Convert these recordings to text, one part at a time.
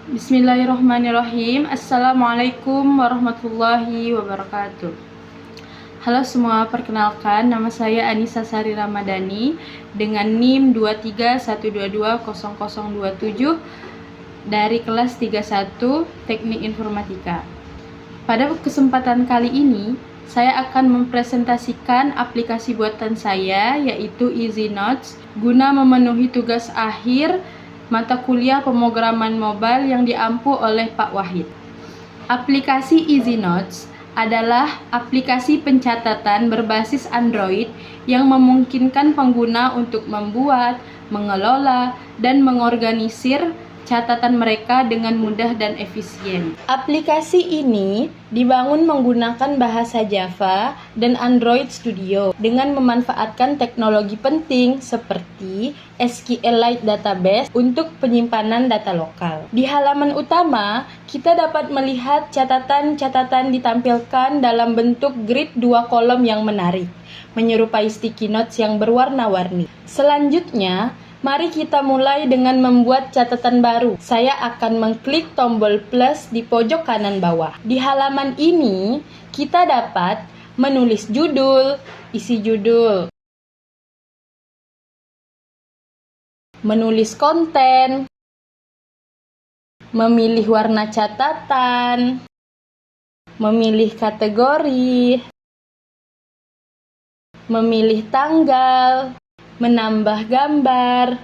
Bismillahirrahmanirrahim. Assalamualaikum warahmatullahi wabarakatuh. Halo semua, perkenalkan nama saya Anissa Sari Ramadhani dengan NIM 231220027 dari kelas 31 Teknik Informatika. Pada kesempatan kali ini, saya akan mempresentasikan aplikasi buatan saya yaitu EasyNotes guna memenuhi tugas akhir mata kuliah pemrograman mobile yang diampu oleh Pak Wahid. Aplikasi EasyNotes adalah aplikasi pencatatan berbasis Android yang memungkinkan pengguna untuk membuat, mengelola, dan mengorganisir catatan mereka dengan mudah dan efisien. Aplikasi ini dibangun menggunakan bahasa Java dan Android Studio dengan memanfaatkan teknologi penting seperti SQLite Database untuk penyimpanan data lokal. Di halaman utama, kita dapat melihat catatan-catatan ditampilkan dalam bentuk grid 2 kolom yang menarik, menyerupai sticky notes yang berwarna-warni. Selanjutnya, mari kita mulai dengan membuat catatan baru. Saya akan mengklik tombol plus di pojok kanan bawah. Di halaman ini, kita dapat menulis judul, isi judul, menulis konten, memilih warna catatan, memilih kategori, memilih tanggal, menambah gambar,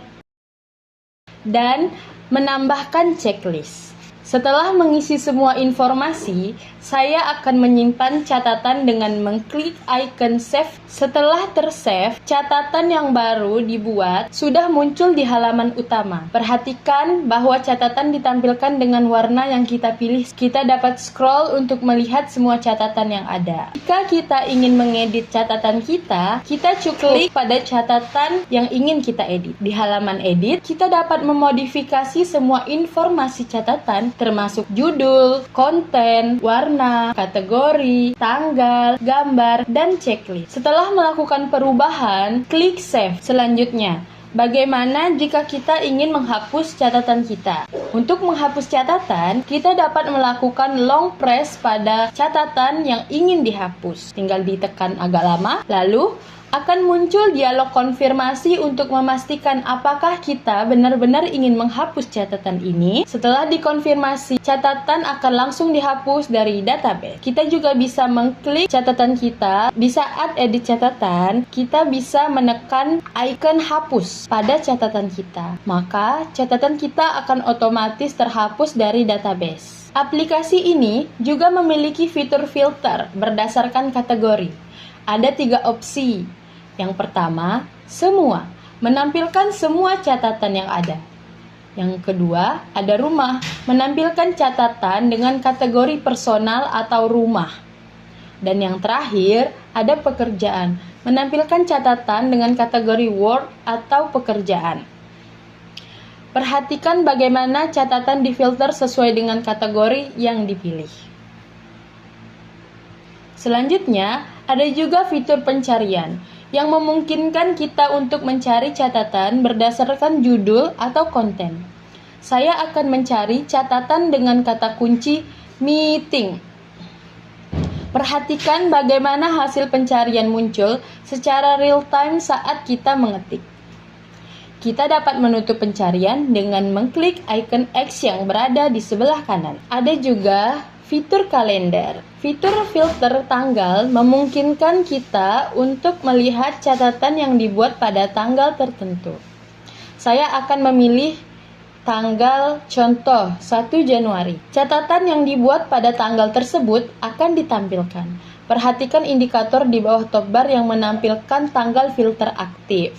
dan menambahkan checklist. Setelah mengisi semua informasi, saya akan menyimpan catatan dengan mengklik icon save. Setelah tersave, catatan yang baru dibuat sudah muncul di halaman utama. Perhatikan bahwa catatan ditampilkan dengan warna yang kita pilih. Kita dapat scroll untuk melihat semua catatan yang ada. Jika kita ingin mengedit catatan kita cukup klik pada catatan yang ingin kita edit. Di halaman edit, kita dapat memodifikasi semua informasi catatan termasuk judul, konten, warna, kategori, tanggal, gambar, dan checklist. Setelah melakukan perubahan, klik save. Selanjutnya, bagaimana jika kita ingin menghapus catatan kita? Untuk menghapus catatan, kita dapat melakukan long press pada catatan yang ingin dihapus. Tinggal ditekan agak lama, lalu akan muncul dialog konfirmasi untuk memastikan apakah kita benar-benar ingin menghapus catatan ini. Setelah dikonfirmasi, catatan akan langsung dihapus dari database. Kita juga bisa mengklik catatan kita. Di saat edit catatan, kita bisa menekan icon hapus pada catatan kita. Maka, catatan kita akan otomatis terhapus dari database. Aplikasi ini juga memiliki fitur filter berdasarkan kategori. Ada 3 opsi. Yang pertama, semua, menampilkan semua catatan yang ada. Yang kedua, ada rumah, menampilkan catatan dengan kategori personal atau rumah. Dan yang terakhir, ada pekerjaan, menampilkan catatan dengan kategori work atau pekerjaan. Perhatikan bagaimana catatan difilter sesuai dengan kategori yang dipilih. Selanjutnya, ada juga fitur pencarian yang memungkinkan kita untuk mencari catatan berdasarkan judul atau konten. Saya akan mencari catatan dengan kata kunci meeting. Perhatikan bagaimana hasil pencarian muncul secara real time saat kita mengetik. Kita dapat menutup pencarian dengan mengklik icon X yang berada di sebelah kanan. Ada juga fitur kalender. Fitur filter tanggal memungkinkan kita untuk melihat catatan yang dibuat pada tanggal tertentu. Saya akan memilih tanggal contoh 1 Januari. Catatan yang dibuat pada tanggal tersebut akan ditampilkan. Perhatikan indikator di bawah top bar yang menampilkan tanggal filter aktif.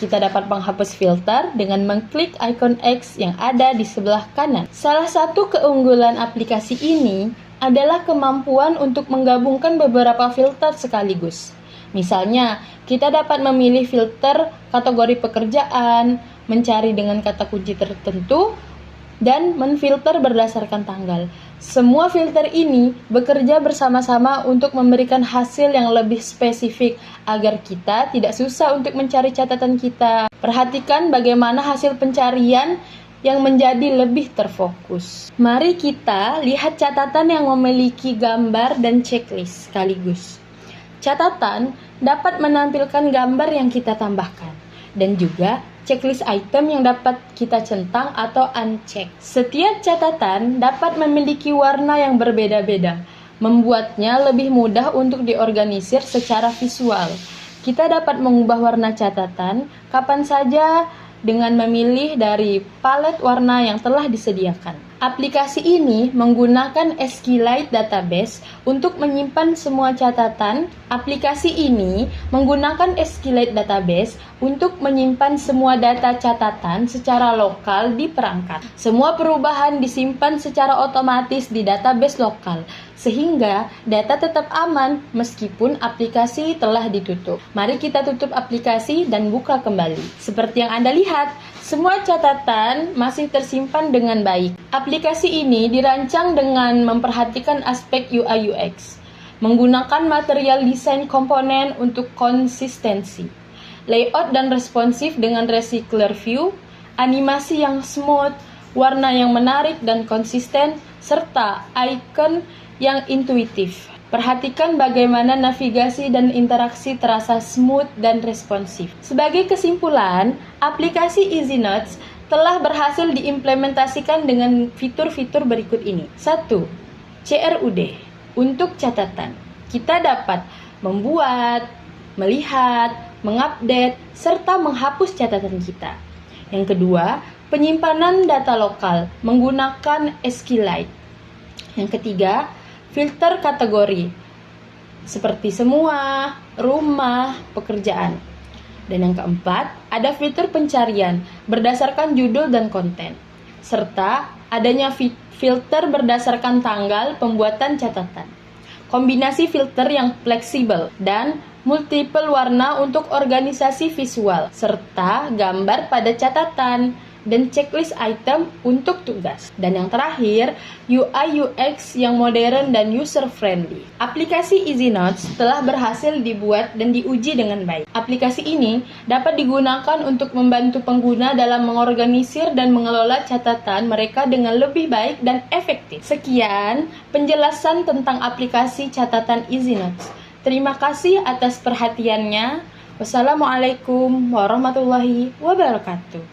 Kita dapat menghapus filter dengan mengklik icon X yang ada di sebelah kanan. Salah satu keunggulan aplikasi ini adalah kemampuan untuk menggabungkan beberapa filter sekaligus. Misalnya, kita dapat memilih filter kategori pekerjaan, mencari dengan kata kunci tertentu, dan menfilter berdasarkan tanggal. Semua filter ini bekerja bersama-sama untuk memberikan hasil yang lebih spesifik agar kita tidak susah untuk mencari catatan kita. Perhatikan bagaimana hasil pencarian yang menjadi lebih terfokus. Mari kita lihat catatan yang memiliki gambar dan checklist sekaligus. Catatan dapat menampilkan gambar yang kita tambahkan dan juga checklist item yang dapat kita centang atau uncheck. Setiap catatan dapat memiliki warna yang berbeda-beda, membuatnya lebih mudah untuk diorganisir secara visual. Kita dapat mengubah warna catatan kapan saja dengan memilih dari palet warna yang telah disediakan. Aplikasi ini menggunakan SQLite database untuk menyimpan semua catatan. Aplikasi ini menggunakan SQLite database untuk menyimpan semua data catatan secara lokal di perangkat. Semua perubahan disimpan secara otomatis di database lokal, sehingga data tetap aman meskipun aplikasi telah ditutup. Mari kita tutup aplikasi dan buka kembali. Seperti yang Anda lihat, semua catatan masih tersimpan dengan baik. Aplikasi ini dirancang dengan memperhatikan aspek UI UX, menggunakan material desain komponen untuk konsistensi, layout dan responsif dengan recycler view, animasi yang smooth, warna yang menarik dan konsisten, serta icon yang intuitif. Perhatikan bagaimana navigasi dan interaksi terasa smooth dan responsif. Sebagai kesimpulan, aplikasi EasyNotes telah berhasil diimplementasikan dengan fitur-fitur berikut ini. 1. CRUD. Untuk catatan, kita dapat membuat, melihat, mengupdate, serta menghapus catatan kita. Yang kedua, penyimpanan data lokal menggunakan SQLite. Yang ketiga, filter kategori seperti semua, rumah, pekerjaan. Dan yang keempat, ada fitur pencarian berdasarkan judul dan konten, serta adanya filter berdasarkan tanggal pembuatan catatan. Kombinasi filter yang fleksibel dan multiple warna untuk organisasi visual, serta gambar pada catatan dan checklist item untuk tugas. Dan yang terakhir, UI UX yang modern dan user friendly. Aplikasi EasyNotes telah berhasil dibuat dan diuji dengan baik. Aplikasi ini dapat digunakan untuk membantu pengguna dalam mengorganisir dan mengelola catatan mereka dengan lebih baik dan efektif. Sekian penjelasan tentang aplikasi catatan EasyNotes. Terima kasih atas perhatiannya. Wassalamualaikum warahmatullahi wabarakatuh.